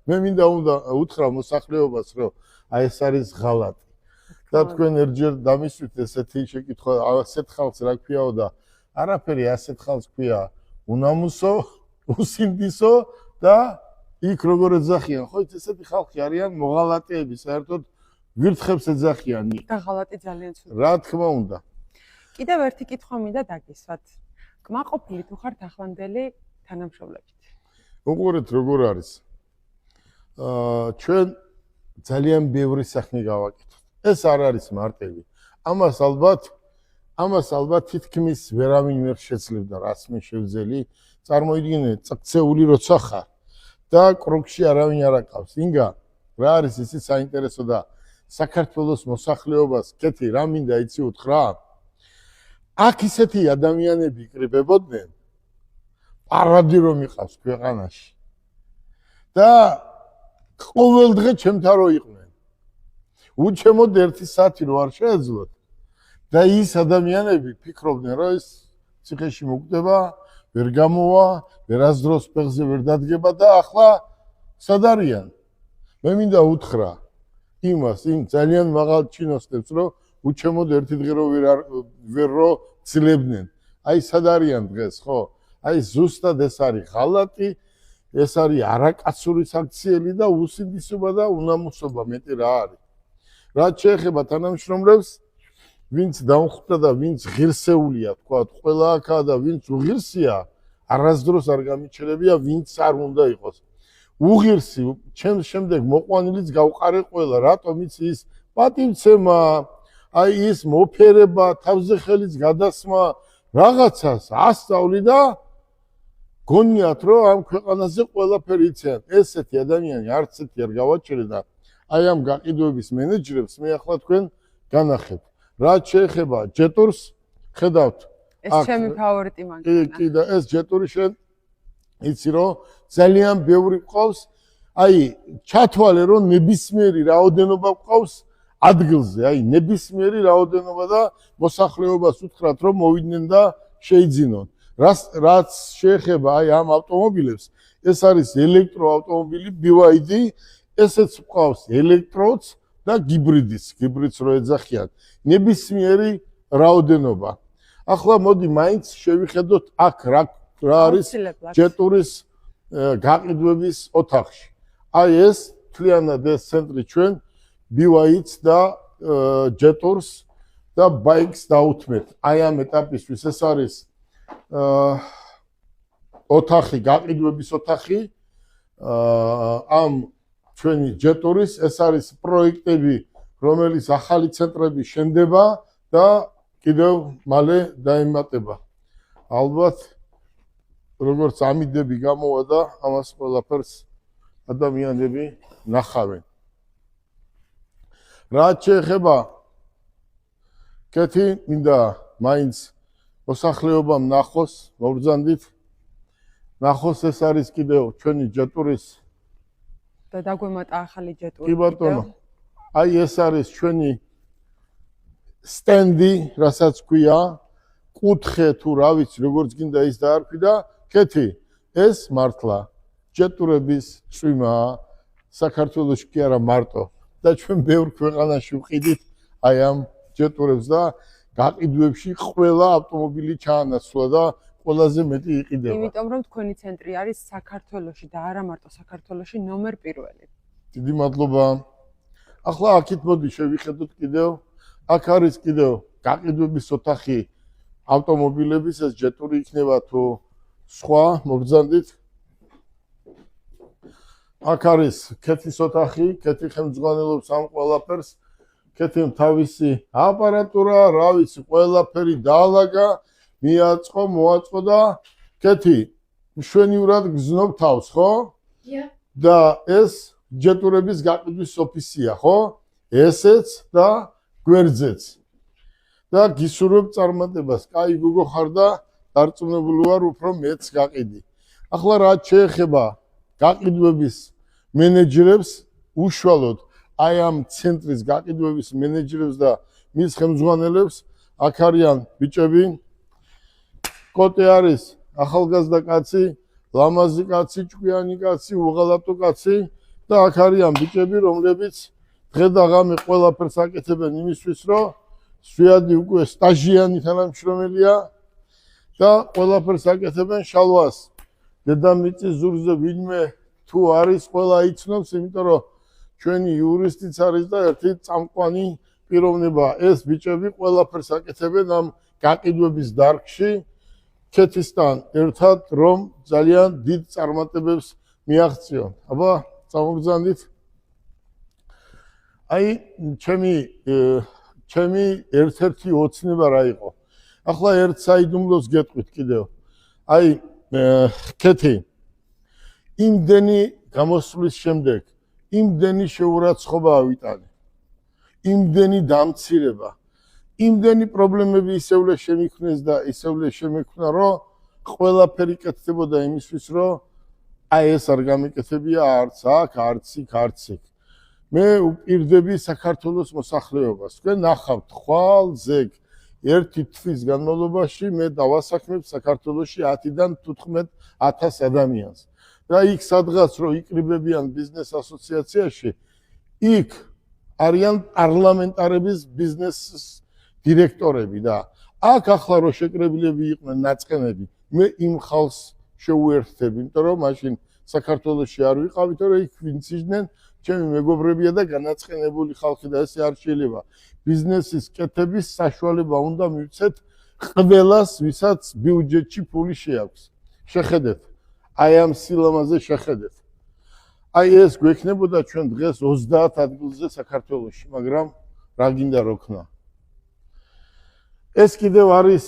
მე მინდა უთხრა მოსახლეობას, რომ აი ეს არის ღალატი. და თქვენ ერთჯერ დამისვით ესეთი შეკითხვა, ასეთ ხალხს რა ქვიაო და არაფერი ასეთ ხალხს ქვია უნამუსო, უსინდისო და იქ როგორ ეძახიან, ხო, ესეთი ხალხი არიან მოღალატეები, საერთოდ ვირთხებს ეძახიან. და ღალატი ძალიან ცუდია. რა თქმა უნდა. კიდევ ერთი კითხვა მინდა დაგისვათ. კმაყოფილი თუ ხართ ახლანდელი თანამშრომლებით? უყურეთ როგორ არის. ჩვენ ძალიან ბევრი საქმე გავაკეთოთ. ეს არ არის მარტივი. ამას ალბათ თითქმის ვერავინ ვერ შეძლებდა, რაც მე შევძელი. წარმოიდგინეთ, წაქცეული როცა ხარ და კროკში არავინ არ აკავს. ინგა, რა არის ისი საინტერესო და საქართველოს მოსახლეობას კეთი რა მინდა იცი უთხრა? აქ ისეთი ადამიანები იკრიბებოდნენ, პარადი რომ იყავს ქვეყანაში. და ყოველდღე ჩემთან რო იყვნენ. უჩემოდ 1 საათი რო არ შეეძლოთ. და ის ადამიანები ფიქრობდნენ, რომ ეს ციხეში მოკვდება, ვერ გამოვა, ვერასდროს ფეხზე ვერ დადგება და ახლა სად არიან? მე მინდა უთხრა იმ ძალიან მაღალ ჩინოსნებს, რომ უჩემოდ ერთი დღე რო ვერ რო ძლებდნენ. აი სად არიან დღეს, ხო? აი ზუსტად ეს არის ღალატი, ეს არის არაკაცური საქციელი და უსინდისობა და უნამუსობა მეტი რა არის. რაც შეეხება თანამშრომლებს, ვინც დამხვდა და ვინც ღირსეულია, თქვა, ყველა აქა და ვინც უღირსია, არასდროს არ გამიჩნევია, ვინც არ უნდა იყოს. უღირსი, ჩემ შემდეგ მოყვანილიც გავყარე ყველა, რატომ იცი ის პატივცემა, აი ის მოფერება, თავზე ხელის გადასმა, რაღაცას ასწავლი და გონიათ, რომ ამ ქვეყანაზე ყველაფერი იციან. ესეთი ადამიანი არც ერთი არ გავაჩერე და აი ამ გაყიდვების მენეჯერებს მე ახლა თქვენ განახებთ. რაც შეეხება ჯეტურს, ხედავთ. ეს ჩემი ფავორიტი მაგალითად. კი და ეს ჯეტური შენ იცი რომ ძალიან ბევრი ყავს. აი ჩათვალე რომ ნებისმიერი რაოდენობა ყავს ადგილზე, აი ნებისმიერი რაოდენობა და მოსახლეობას უთხრათ რომ მოვიდნენ და შეიძინონ. რაც შეეხება აი ამ ავტომობილებს, ეს არის ელექტროავტომობილი BYD, ესეც ყავს ელექტროც და გიბრიდიც რო ეძახიან, ნებისმიერი რაოდენობა. ახლა მოდი მაინც შევიხედოთ აქ რა არის ჯეტურის გაყიდვების ოთახში. აი ეს თლიანად ეს ცენტრი ჩვენ BYD-ს და ჯეტურს და ბაიკს დაუთმეთ. აი ამ ეტაპისთვის ეს არის ოთახი, გაყიდვების ოთახი. ამ ჩვენი ჯეტურის ეს არის პროექტები, რომელიც ახალი ცენტრები შენდება და კიდევ მალე დაემატება. ალბათ როგორც ამიდები გამოვა და ამას ყველაფერს ადამიანები ნახავენ. რაც შეეხება კეთი მინდა მაინც მოსახლეობამ ნახოს, მობრძანდით. ნახოს ეს არის კიდევ ჩვენი ჯეტურის და დაგვემატა ახალი ჯეტური. კი ბატონო. აი ეს არის ჩვენი სტენდი, რასაც ქვია, კუთხე თუ რა ვიცი, როგორც გინდა ის დაარქვი და კეთი, ეს მართლა ჯეტურების წვიმაა საქართველოში კი არა მარტო და ჩვენ ბევრ ქვეყანაში ვყიდით აი ამ ჯეტურებს და გაყიდვებში ყველა ავტომობილი ჩაანაცვლა და ყველაზე მეტი იყიდება. იმიტომ რომ თქვენი ცენტრი არის საქართველოში და არა მარტო საქართველოში ნომერ 1. დიდი მადლობა. ახლა აქეთ მოდი შევიხედოთ კიდევ. აქ არის კიდევ გაყიდვების ოთახი ავტომობილების, ეს ჯეტური იქნება თუ სხვა, მობრძანდით. აქ არის კეთის ოთახი, კეთი ხელმძღვანელობს ამ ყველაფერს. კეთიმ თავისი აპარატურა, რა ვიცი, ყველაფერი დაალაგა, მიაწყო, მოაწყო და კეთი მშვენივრად გზნობ თავს, ხო? და ეს ჯეტურების გაყიდვის ოფისია, ხო? ესეც და გვერდზეც. და გისურვებ წარმატებას. კაი გოგო ხარ და დარწმუნებული ვარ, უფრო მეც გაყიდი. ახლა რაც შეეხება გაყიდვების მენეჯერებს, უშუალოდ აი ამ ცენტრის გაყიდვების მენეჯერებს და მის ხელმძღვანელებს, აქ არიან ბიჭები. კოტე არის ახალგაზრდა კაცი, ლამაზი კაცი, ჭკვიანი კაცი, უღალატო კაცი. და აქ არიან ბიჭები, რომლებიც დღე და ღამე ყველაფერს აკეთებენ იმისთვის, რომ სვიადი უკვე სტაჟიანი თანამშრომელია და ყველაფერს აკეთებენ შალვას. დედამიწის ზურგზე ვინმე თუ არის, ყველა იცნობს, იმიტომ რომ ჩვენი იურისტიც არის და ერთი წამყვანი პიროვნება. ეს ბიჭები ყველაფერს აკეთებენ ამ გაყიდვების დარგში ქეთისთან ერთად, რომ ძალიან დიდ წარმატებებს მიაღწიონ. აბა, წამოგზავნით. აი, ჩემი ერთ-ერთი ოცნება რა იყო. ახლა ერთ საიდუმლოს გეტყვით კიდევ. აი, ქეთი იმდენი გამოსვლის შემდეგ, იმდენი შეურაცხყოფა ავიტანე. იმდენი დამცირება, იმდენი პრობლემები ისევლე შემიქმნეს და ისევლე შემექმნა, რომ ყველაფერი კეთდებოდა იმისთვის, რომ აი ეს არ გამეკეთებია არც აქ, არც იქ, არც იქ. მე უპირდები საქართველოს მოსახლეობას. თქვენ ნახავთ ხვალ ზეგ ერთი თვის განმავლობაში მე დავასაქმებ საქართველოში 10-დან 15,000 ადამიანს. და იქ სადღაც რო იკრიბებიან ბიზნეს ასოციაციაში, იქ არიან პარლამენტარების ბიზნესის დირექტორები და აქ ახლა რო შეკრებილები იყვნენ ნაწყენები, მე იმ ხალხს შეუერთდები, იმიტომ რომ მაშინ საქართველოში არ ვიყავით, რომ იქ ვინც იჯდნენ ჩემი მეგობრებია და განაწყენებული ხალხი და ესე არ შეიძლება. ბიზნესის კეთების საშუალება უნდა მივცეთ ყველას, ვისაც ბიუჯეტში ფული შეაქვს. შეხედეთ, აი ამ სილამაზე შეხედეთ. აი ეს გვექნებოდა ჩვენ დღეს 30 ადგილზე საქართველოში, მაგრამ რა გინდა რო ქნა. ეს კიდევ არის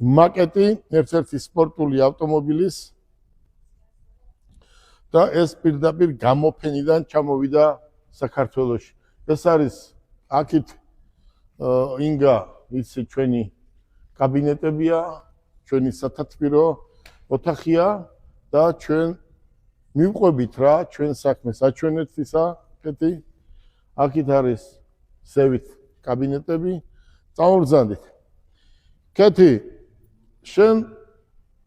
მაკეტი ერთ-ერთი სპორტული ავტომობილის და ეს პირდაპირ გამოფენიდან ჩამოვიდა საქართველოში. ეს არის აქეთ ინგა ისი ჩვენი კაბინეტებია, ჩვენი სათათბირო ოთახია და ჩვენ მივყვებით რა ჩვენ საქმეს აჩვენეთ ისა კეთი. აქეთ არის სევით კაბინეტები. წამოვბრძანდით. კეთი, შენ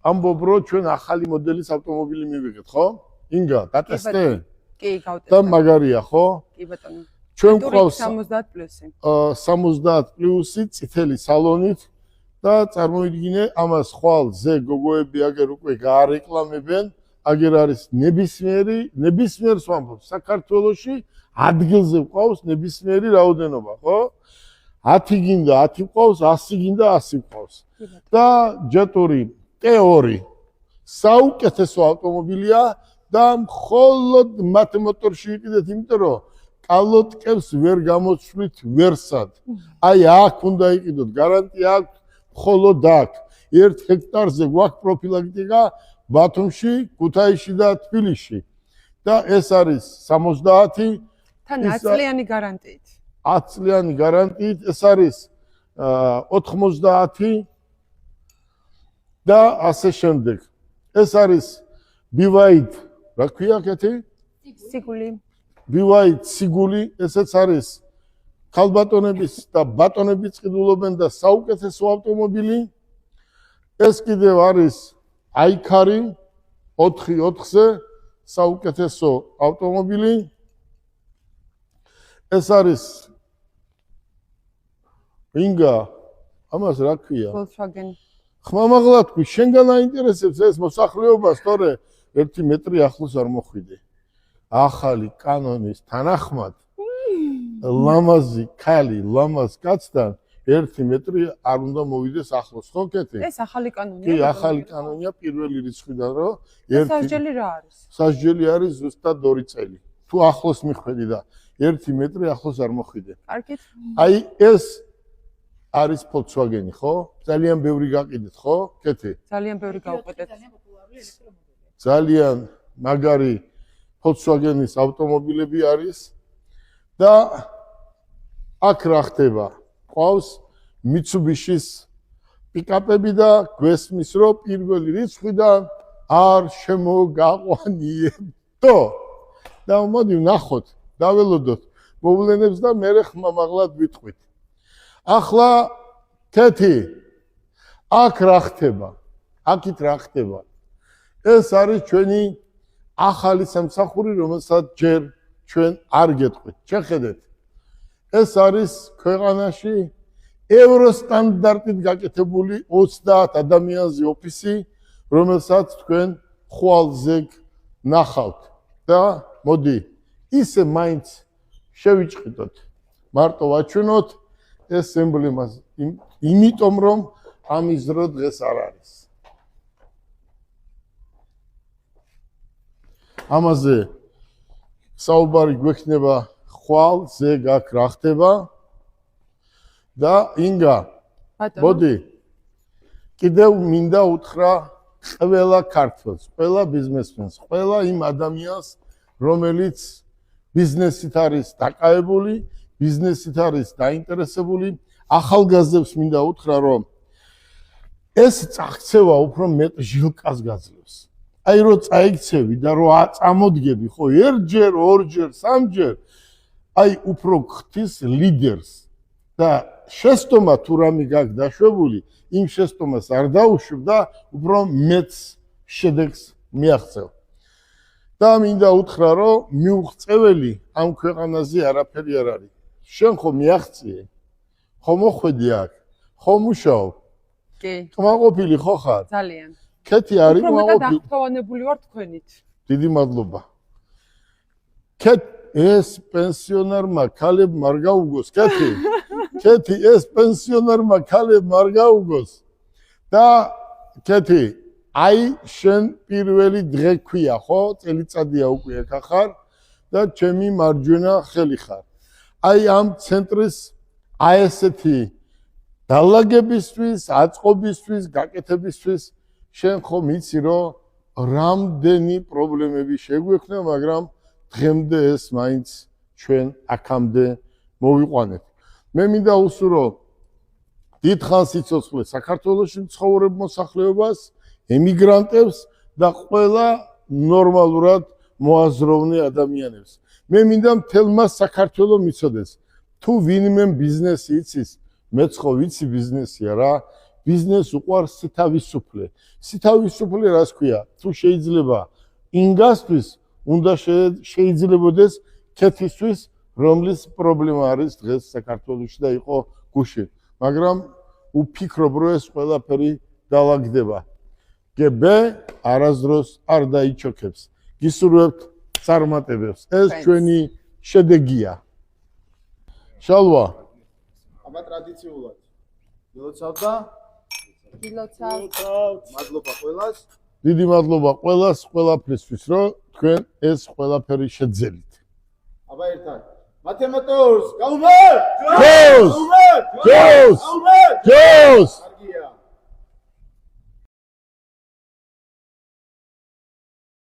ამბობ რომ ჩვენ ახალი მოდელის ავტომობილი მივიღეთ, ხო? ინგა, დატესტე? კი, გავტესტე. და მაგარია, ხო? კი ბატონო. ჩვენ გვყავს 70 პლუსი. 70 პლუსი წითელი სალონით და წარმოიდგინე ამას ხვალ ზე გოგოები აგერ უკვე გაარეკლამებენ, აგერ არის ნებისმიერს ვამბობ, საქართველოში ადგილზე გვყავს ნებისმიერი რაოდენობა, ხო? 10 გინდა 10 გვყავს, 100 გინდა 100 გვყავს. და ჯეტური T2 საუკეთესო ავტომობილია და მხოლოდ მათ მოტორში იყიდეთ, იმიტომ რომ კალოტკებს ვერ გამოცვლით ვერსად. აი აქ უნდა იყიდოთ, გარანტია აქვს მხოლოდ აქ. 1 ჰექტარზე გვაქვს პროფილაქტიკა ბათუმში, ქუთაისში და თბილისში. და ეს არის 70 თან 10 წლიანი გარანტიით. 10 წლიანი გარანტიით, ეს არის 90 და ასე შემდეგ. ეს არის BYD, რა ქვია კეთი? სიგული. BYD სიგული, ესეც არის ქალბატონების და ბატონების ყიდულობენ და საუკეთესო ავტომობილი. ეს კიდევ არის აიქარი 4/4-ზე საუკეთესო ავტომობილი. ეს არის ინგა, ამას რა ქვია? Volkswagen. ხმამაღლა თქვი, შენგან აინტერესებს ეს მოსახლეობას, თორე 1 მეტრი ახლოს არ მოხვიდე. ახალი კანონის თანახმად ლამაზი ქალი ლამაზ კაცთან 1 მეტრი არ უნდა მოვიდეს ახლოს, ხო კეთი? ეს ახალი კანონია. კი, ახალი კანონია პირველი რიცხვიდან, რომ სასჯელი რა არის? სასჯელი არის ზუსტად 2 წელი. თუ ახლოს მიხვედი და 1 მეტრი ახლოს არ მოხვიდე. კარგით. აი ეს არის Volkswagen-ი, ხო? ძალიან ბევრი გაყიდეთ, ხო? კეთი. ძალიან ბევრი გავუყიდეთ. ძალიან მაგარი Volkswagen-ის ავტომობილები არის და აქ რა ხდება? ყავს Mitsubishi-ის პიკაპები და გვესმის, რომ პირველი რიცხვიდან არ შემოგაყვანიებდო. და მოდი ვნახოთ, დაველოდოთ მოვლენებს და მე ხმამაღლად ვიტყვით. ახლა კეთი, აქ რა ხდება? აქით რა ხდება? ეს არის ჩვენი ახალი სამსახური, რომელსაც ჯერ ჩვენ არ გეტყვით. შეხედეთ. ეს არის ქვეყანაში ევროსტანდარტით გაკეთებული 30 ადამიანზე ოფისი, რომელსაც თქვენ ხვალზე ნახავთ და მოდი ისე მაინც შევიჭყიდოთ. მარტო ვაჩვენოთ ეს ემბლემას, იმიტომ რომ ამის დრო დღეს არ არის. ამაზე საუბარი გვექნება ხვალზე გაქ რა ხდება და ინგა მოდი კიდევ მინდა უთხრა ყველა ქართველს, ყველა ბიზნესმენს, ყველა იმ ადამიანს, რომელიც ბიზნესით არის დაკავებული, ბიზნესით არის დაინტერესებული, ახალგაზრდებს მინდა უთხრა, რომ ეს წაღწევა უფრო მეტ ჟილკას გაძლევს. აი რო წაიქცევი და რო აწამოდგები, ხო, ერთჯერ, ორჯერ, სამჯერ, აი უფრო ხთის ლიდერს და შეცდომა თუ რამე გაქვს დაშვებული, იმ შეცდომას არ დაუშვებ და უფრო მეც შედეგს მიაღწევ. და მინდა უთხრა, რომ მიუღწეველი ამ ქვეყანაზე არაფერი არ არის. შენ ხო მიაღწიე, ხო მოხვედი აქ, ხო მუშაობ. კი. კმაყოფილი ხო ხარ? ძალიან. ქეთი არის უფრო მეტად კმაყოფილი. აღფრთოვანებული ვარ თქვენით. დიდი მადლობა. ეს პენსიონერმა ქალებმა არ გაუგოს, ქეთი. ქეთი ეს პენსიონერმა ქალებმა არ გაუგოს. და ქეთი, აი შენ პირველი დღე ქვია, ხო? წელიწადია უკვე აქ ხარ და ჩემი მარჯვენა ხელი ხარ. აი ამ ცენტრის აი ესეთი დალაგებისთვის, აწყობისთვის, გაკეთებისთვის შენ ხომ იცი რომ რამდენი პრობლემები შეგვექნა, მაგრამ დღემდე ეს მაინც ჩვენ აქამდე მოვიყვანეთ. მე მინდა უსურო დიდხანს სიცოცხლე საქართველოში მცხოვრებ მოსახლეობას, ემიგრანტებს და ყველა ნორმალურად მოაზროვნე ადამიანებს. მე მინდა მთელმა საქართველოს მიცოდეს, თუ ვინმე ბიზნესი იცის, მეც ხო ვიცი ბიზნესია რა, ბიზნეს უყვარს სითავისუფლე. სითავისუფლე რას ქვია? თუ შეიძლება ინგასთვის უნდა შეიძლებოდეს ქეთისთვის, რომლის პრობლემა არის დღეს საქართველოში და იყო გუშინ. მაგრამ უფიქრობ, რომ ეს ყველაფერი დავაგდება. გებ არასდროს არ დაიჩოქებს. გისურვებთ წარმატებებს. ეს ჩვენი შედეგია. შალვა. აბა ტრადიციულად. გილოცავთ და გილოცავთ. მადლობა ყველას. დიდი მადლობა ყველას, ყველაფრისთვის, რომ თქვენ ეს ყველაფერი შეძელით. აბა ერთად. მათემატიკოს გაუმართ! ჯოს! ჯოს! ჯოს!